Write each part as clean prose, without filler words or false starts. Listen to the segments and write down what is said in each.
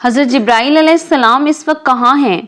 حضرت جبرائیل علیہ السلام اس وقت کہاں ہیں؟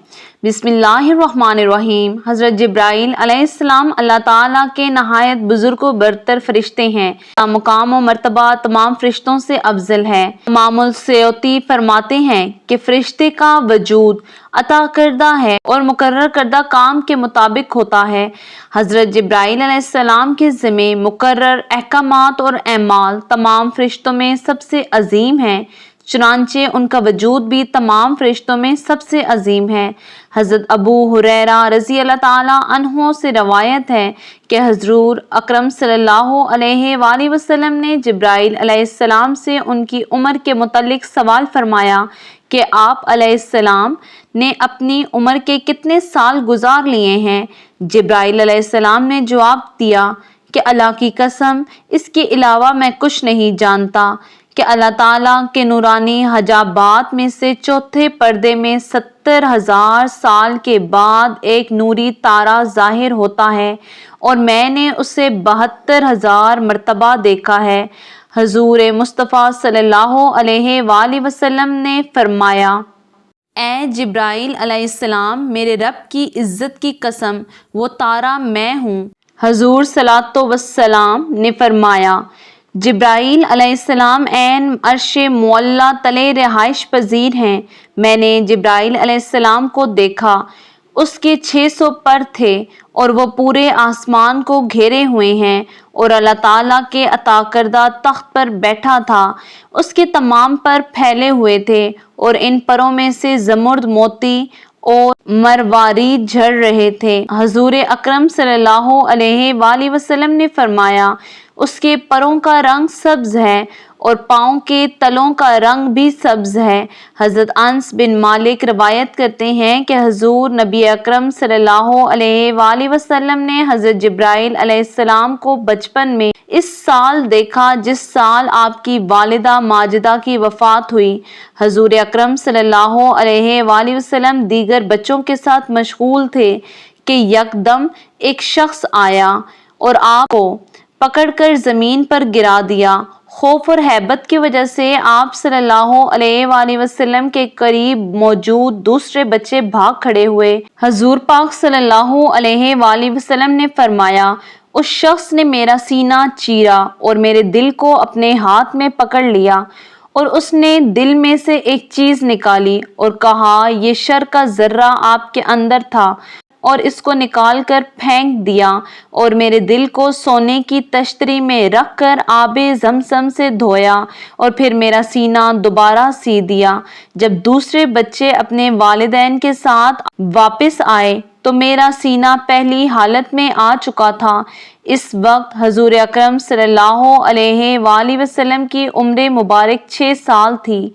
بسم اللہ الرحمن الرحیم۔ حضرت جبرائیل علیہ السلام اللہ تعالیٰ کے نہایت بزرگ و برتر فرشتے ہیں۔ مقام و مرتبہ تمام فرشتوں سے افضل ہے۔ امام السیوطی فرماتے ہیں کہ فرشتے کا وجود عطا کردہ ہے اور مقرر کردہ کام کے مطابق ہوتا ہے۔ حضرت جبرائیل علیہ السلام کے ذمہ مقرر احکامات اور اعمال تمام فرشتوں میں سب سے عظیم ہیں، چنانچہ ان کا وجود بھی تمام فرشتوں میں سب سے عظیم ہے۔ حضرت ابو ہریرہ رضی اللہ تعالیٰ عنہ سے روایت ہے کہ حضور اکرم صلی اللہ علیہ وآلہ وسلم نے جبرائیل علیہ السلام سے ان کی عمر کے متعلق سوال فرمایا کہ آپ علیہ السلام نے اپنی عمر کے کتنے سال گزار لیے ہیں؟ جبرائیل علیہ السلام نے جواب دیا کہ اللہ کی قسم، اس کے علاوہ میں کچھ نہیں جانتا کہ اللہ تعالیٰ کے نورانی حجابات میں سے چوتھے پردے میں 70,000 سال کے بعد ایک نوری تارا ظاہر ہوتا ہے اور میں نے اسے 72,000 مرتبہ دیکھا ہے۔ حضور مصطفیٰ صلی اللہ علیہ وآلہ وسلم نے فرمایا، اے جبرائیل علیہ السلام، میرے رب کی عزت کی قسم، وہ تارا میں ہوں۔ حضور صلوات و سلام نے فرمایا، جبرائیل علیہ السلام عین عرش معلیٰ تلے رہائش پذیر ہیں۔ میں نے جبرائیل علیہ السلام کو دیکھا، اس کے 600 پر تھے اور وہ پورے آسمان کو گھیرے ہوئے ہیں اور اللہ تعالیٰ کے عطا کردہ تخت پر بیٹھا تھا۔ اس کے تمام پر پھیلے ہوئے تھے اور ان پروں میں سے زمرد، موتی اور مروارید جھڑ رہے تھے۔ حضور اکرم صلی اللہ علیہ وآلہ وسلم نے فرمایا، اس کے پروں کا رنگ سبز ہے اور پاؤں کے تلوں کا رنگ بھی سبز ہے۔ حضرت انس بن مالک روایت کرتے ہیں کہ حضور نبی اکرم صلی اللہ علیہ وآلہ وسلم نے حضرت جبرائیل علیہ السلام کو بچپن میں اس سال دیکھا جس سال آپ کی والدہ ماجدہ کی وفات ہوئی۔ حضور اکرم صلی اللہ علیہ وآلہ وسلم دیگر بچوں کے ساتھ مشغول تھے کہ یکدم ایک شخص آیا اور آپ کو پکڑ کر زمین پر گرا دیا۔ خوف اور ہیبت کی وجہ سے آپ صلی اللہ علیہ وآلہ وسلم کے قریب موجود دوسرے بچے بھاگ کھڑے ہوئے۔ حضور پاک صلی اللہ علیہ وآلہ وسلم نے فرمایا، اس شخص نے میرا سینہ چیرا اور میرے دل کو اپنے ہاتھ میں پکڑ لیا اور اس نے دل میں سے ایک چیز نکالی اور کہا، یہ شر کا ذرہ آپ کے اندر تھا، اور اس کو نکال کر پھینک دیا اور میرے دل کو سونے کی تشتری میں رکھ کر آب زمزم سے دھویا اور پھر میرا سینہ دوبارہ سی دیا۔ جب دوسرے بچے اپنے والدین کے ساتھ واپس آئے تو میرا سینہ پہلی حالت میں آ چکا تھا۔ اس وقت حضور اکرم صلی اللہ علیہ وآلہ وسلم کی عمر مبارک 6 سال تھی۔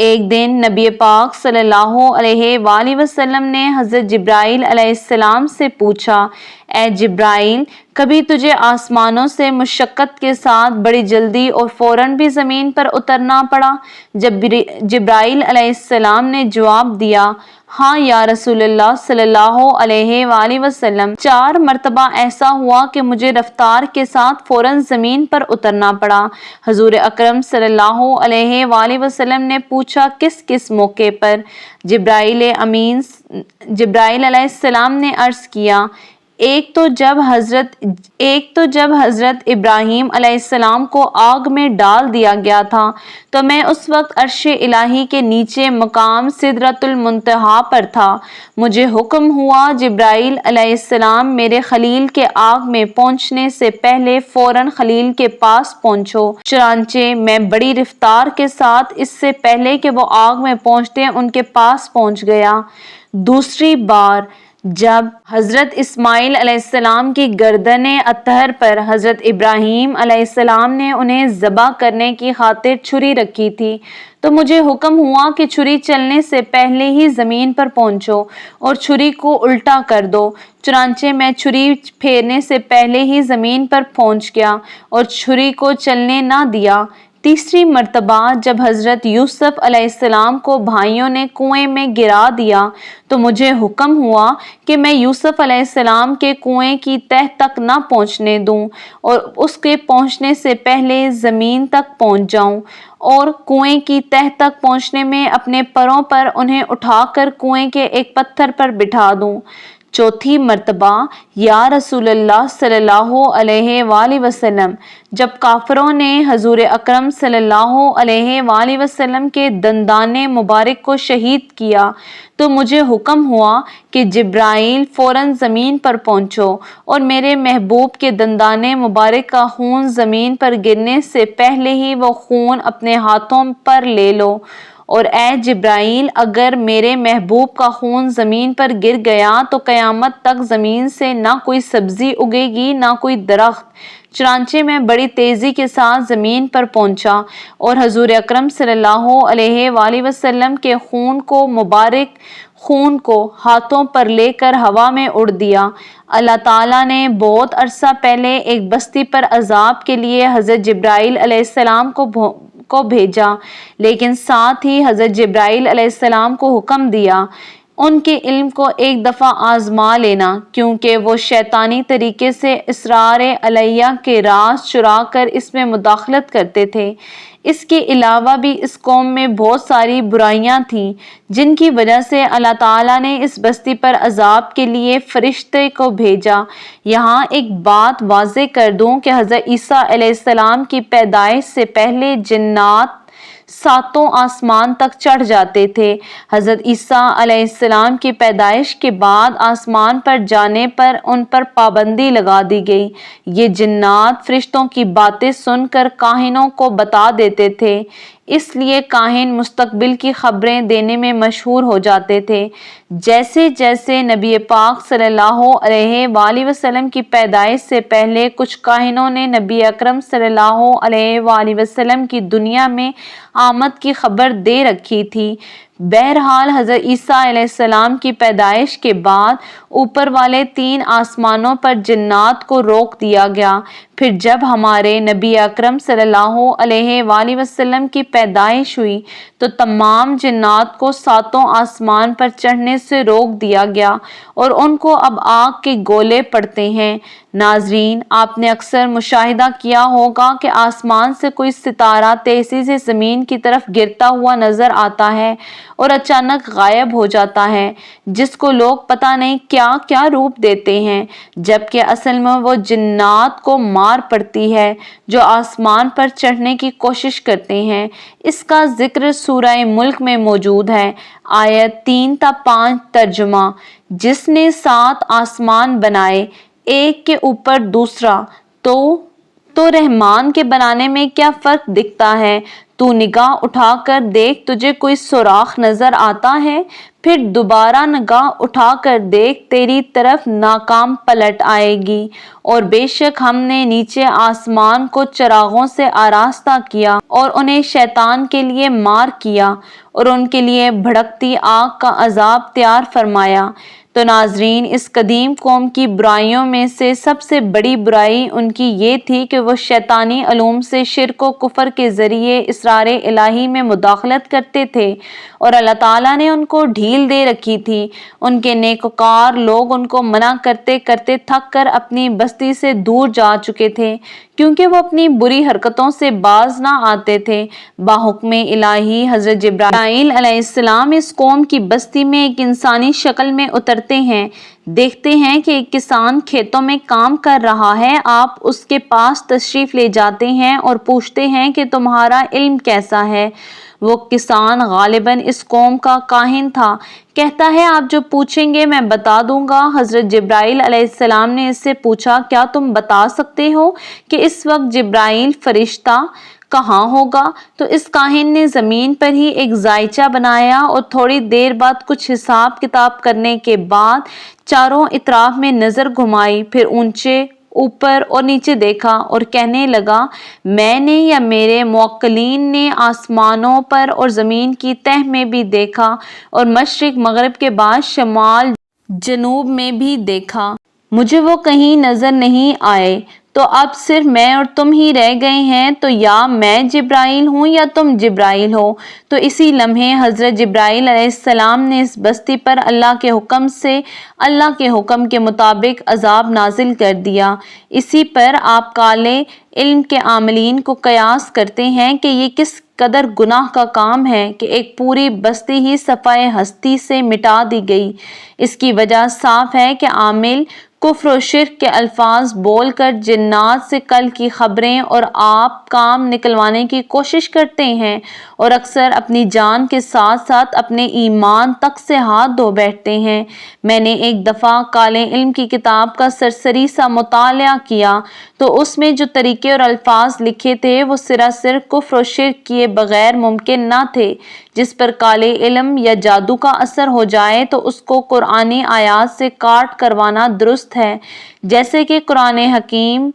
ایک دن نبی پاک صلی اللہ علیہ وآلہ وسلم نے حضرت جبرائیل علیہ السلام سے پوچھا، اے جبرائیل، کبھی تجھے آسمانوں سے مشقت کے ساتھ بڑی جلدی اور فوراً بھی زمین پر اترنا پڑا؟ جبرائیل علیہ السلام نے جواب دیا، ہاں یا رسول اللہ صلی اللہ علیہ وآلہ وسلم، 4 مرتبہ ایسا ہوا کہ مجھے رفتار کے ساتھ فوراً زمین پر اترنا پڑا۔ حضور اکرم صلی اللہ علیہ وآلہ وسلم نے پوچھا، کس کس موقع پر؟ جبرائیل علیہ السلام نے عرض کیا، ایک تو جب حضرت ابراہیم علیہ السلام کو آگ میں ڈال دیا گیا تھا تو میں اس وقت عرش الہی کے نیچے مقام سدرۃ المنتہا پر تھا۔ مجھے حکم ہوا، جبرائیل علیہ السلام میرے خلیل کے آگ میں پہنچنے سے پہلے فوراً خلیل کے پاس پہنچو۔ چنانچہ میں بڑی رفتار کے ساتھ اس سے پہلے کہ وہ آگ میں پہنچتے ان کے پاس پہنچ گیا۔ دوسری بار جب حضرت اسماعیل علیہ السلام کی گردن اطہر پر حضرت ابراہیم علیہ السلام نے انہیں ذبح کرنے کی خاطر چھری رکھی تھی تو مجھے حکم ہوا کہ چھری چلنے سے پہلے ہی زمین پر پہنچو اور چھری کو الٹا کر دو۔ چنانچہ میں چھری پھیرنے سے پہلے ہی زمین پر پہنچ گیا اور چھری کو چلنے نہ دیا۔ تیسری مرتبہ جب حضرت یوسف علیہ السلام کو بھائیوں نے کنویں میں گرا دیا تو مجھے حکم ہوا کہ میں یوسف علیہ السلام کے کنویں کی تہ تک نہ پہنچنے دوں اور اس کے پہنچنے سے پہلے زمین تک پہنچ جاؤں اور کنویں کی تہ تک پہنچنے میں اپنے پروں پر انہیں اٹھا کر کنویں کے ایک پتھر پر بٹھا دوں۔ چوتھی مرتبہ یا رسول اللہ صلی اللہ علیہ وآلہ وسلم جب کافروں نے حضور اکرم صلی اللہ علیہ وآلہ وسلم کے دندان مبارک کو شہید کیا تو مجھے حکم ہوا کہ جبرائیل فوراً زمین پر پہنچو اور میرے محبوب کے دندان مبارک کا خون زمین پر گرنے سے پہلے ہی وہ خون اپنے ہاتھوں پر لے لو، اور اے جبرائیل اگر میرے محبوب کا خون زمین پر گر گیا تو قیامت تک زمین سے نہ کوئی سبزی اگے گی نہ کوئی درخت۔ چنانچہ میں بڑی تیزی کے ساتھ زمین پر پہنچا اور حضور اکرم صلی اللہ علیہ وآلہ وسلم کے مبارک خون کو ہاتھوں پر لے کر ہوا میں اڑ دیا۔ اللہ تعالیٰ نے بہت عرصہ پہلے ایک بستی پر عذاب کے لیے حضرت جبرائیل علیہ السلام کو بھیجا، لیکن ساتھ ہی حضرت جبرائیل علیہ السلام کو حکم دیا ان کے علم کو ایک دفعہ آزما لینا، کیونکہ وہ شیطانی طریقے سے اسرار علیہ کے راز چرا کر اس میں مداخلت کرتے تھے۔ اس کے علاوہ بھی اس قوم میں بہت ساری برائیاں تھیں جن کی وجہ سے اللہ تعالیٰ نے اس بستی پر عذاب کے لیے فرشتے کو بھیجا۔ یہاں ایک بات واضح کر دوں کہ حضرت عیسیٰ علیہ السلام کی پیدائش سے پہلے جنات ساتوں آسمان تک چڑھ جاتے تھے۔ حضرت عیسیٰ علیہ السلام کی پیدائش کے بعد آسمان پر جانے پر ان پر پابندی لگا دی گئی۔ یہ جنات فرشتوں کی باتیں سن کر کاہنوں کو بتا دیتے تھے، اس لیے کاہن مستقبل کی خبریں دینے میں مشہور ہو جاتے تھے۔ جیسے جیسے نبی پاک صلی اللہ علیہ وآلہ وسلم کی پیدائش سے پہلے کچھ کاہنوں نے نبی اکرم صلی اللہ علیہ وآلہ وسلم کی دنیا میں آمد کی خبر دے رکھی تھی۔ بہرحال حضرت عیسیٰ علیہ السلام کی پیدائش کے بعد اوپر والے 3 آسمانوں پر جنات کو روک دیا گیا۔ پھر جب ہمارے نبی اکرم صلی اللہ علیہ وآلہ وسلم کی پیدائش ہوئی تو تمام جنات کو 7 آسمان پر چڑھنے سے روک دیا گیا اور ان کو اب آگ کے گولے پڑتے ہیں۔ ناظرین، آپ نے اکثر مشاہدہ کیا ہوگا کہ آسمان سے کوئی ستارہ تیزی سے زمین کی طرف گرتا ہوا نظر آتا ہے اور اچانک غائب ہو جاتا ہے، جس کو لوگ پتہ نہیں کیا کیا روپ دیتے ہیں، جبکہ اصل میں وہ جنات کو مار پڑتی ہے جو آسمان پر چڑھنے کی کوشش کرتے ہیں۔ اس کا ذکر سورہ ملک میں موجود ہے، آیت 3 تا 5 ترجمہ: جس نے 7 آسمان بنائے ایک کے اوپر دوسرا، تو رحمان کے بنانے میں کیا فرق دکھتا ہے؟ تو نگاہ اٹھا کر دیکھ، تجھے کوئی سوراخ نظر آتا ہے؟ پھر دوبارہ نگاہ اٹھا کر دیکھ، تیری طرف ناکام پلٹ آئے گی۔ اور بے شک ہم نے نیچے آسمان کو چراغوں سے آراستہ کیا اور انہیں شیطان کے لیے مار کیا اور ان کے لیے بھڑکتی آگ کا عذاب تیار فرمایا۔ تو ناظرین، اس قدیم قوم کی برائیوں میں سے سب سے بڑی برائی ان کی یہ تھی کہ وہ شیطانی علوم سے شرک و کفر کے ذریعے اسرار الہی میں مداخلت کرتے تھے اور اللہ تعالیٰ نے ان کو ڈھیل دے رکھی تھی۔ ان کے نیکوکار لوگ ان کو منع کرتے کرتے تھک کر اپنی بستی سے دور جا چکے تھے، کیونکہ وہ اپنی بری حرکتوں سے باز نہ آتے تھے۔ باحکم الہی حضرت جبرائیل علیہ السلام اس قوم کی بستی میں ایک انسانی شکل میں اترتے ہیں۔ دیکھتے ہیں کہ ایک کسان کھیتوں میں کام کر رہا ہے، آپ اس کے پاس تشریف لے جاتے ہیں اور پوچھتے ہیں کہ تمہارا علم کیسا ہے؟ وہ کسان غالباً اس قوم کا کاہن تھا، کہتا ہے آپ جو پوچھیں گے میں بتا دوں گا۔ حضرت جبرائیل علیہ السلام نے اس سے پوچھا، کیا تم بتا سکتے ہو کہ اس وقت جبرائیل فرشتہ کہاں ہوگا؟ تو اس کاہن نے زمین پر ہی ایک زائچہ بنایا اور تھوڑی دیر بعد کچھ حساب کتاب کرنے کے بعد چاروں اطراف میں نظر گھمائی، پھر اونچے اوپر اور نیچے دیکھا اور کہنے لگا، میں نے یا میرے موکلین نے آسمانوں پر اور زمین کی تہ میں بھی دیکھا اور مشرق مغرب کے بعد شمال جنوب میں بھی دیکھا، مجھے وہ کہیں نظر نہیں آئے۔ تو اب صرف میں اور تم ہی رہ گئے ہیں، تو یا میں جبرائیل ہوں یا تم جبرائیل ہو۔ تو اسی لمحے حضرت جبرائیل علیہ السلام نے اس بستی پر اللہ کے حکم کے مطابق عذاب نازل کر دیا۔ اسی پر آپ کالے علم کے عاملین کو قیاس کرتے ہیں کہ یہ کس قدر گناہ کا کام ہے کہ ایک پوری بستی ہی صفحۂ ہستی سے مٹا دی گئی۔ اس کی وجہ صاف ہے کہ عامل کفر و شرک کے الفاظ بول کر جنات سے کل کی خبریں اور آپ کام نکلوانے کی کوشش کرتے ہیں، اور اکثر اپنی جان کے ساتھ ساتھ اپنے ایمان تک سے ہاتھ دھو بیٹھتے ہیں۔ میں نے ایک دفعہ کالے علم کی کتاب کا سرسری سا مطالعہ کیا تو اس میں جو طریقے اور الفاظ لکھے تھے وہ سراسر کفر و شرک کیے بغیر ممکن نہ تھے۔ جس پر کالے علم یا جادو کا اثر ہو جائے تو اس کو قرآنی آیات سے کاٹ کروانا درست ہے، جیسے کہ قرآن حکیم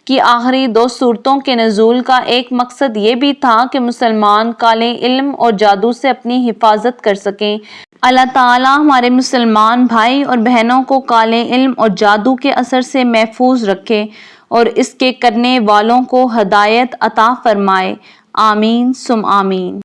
کی آخری 2 سورتوں کے نزول کا ایک مقصد یہ بھی تھا کہ مسلمان کالے علم اور جادو سے اپنی حفاظت کر سکیں۔ اللہ تعالیٰ ہمارے مسلمان بھائی اور بہنوں کو کالے علم اور جادو کے اثر سے محفوظ رکھے اور اس کے کرنے والوں کو ہدایت عطا فرمائے۔ آمین ثم آمین۔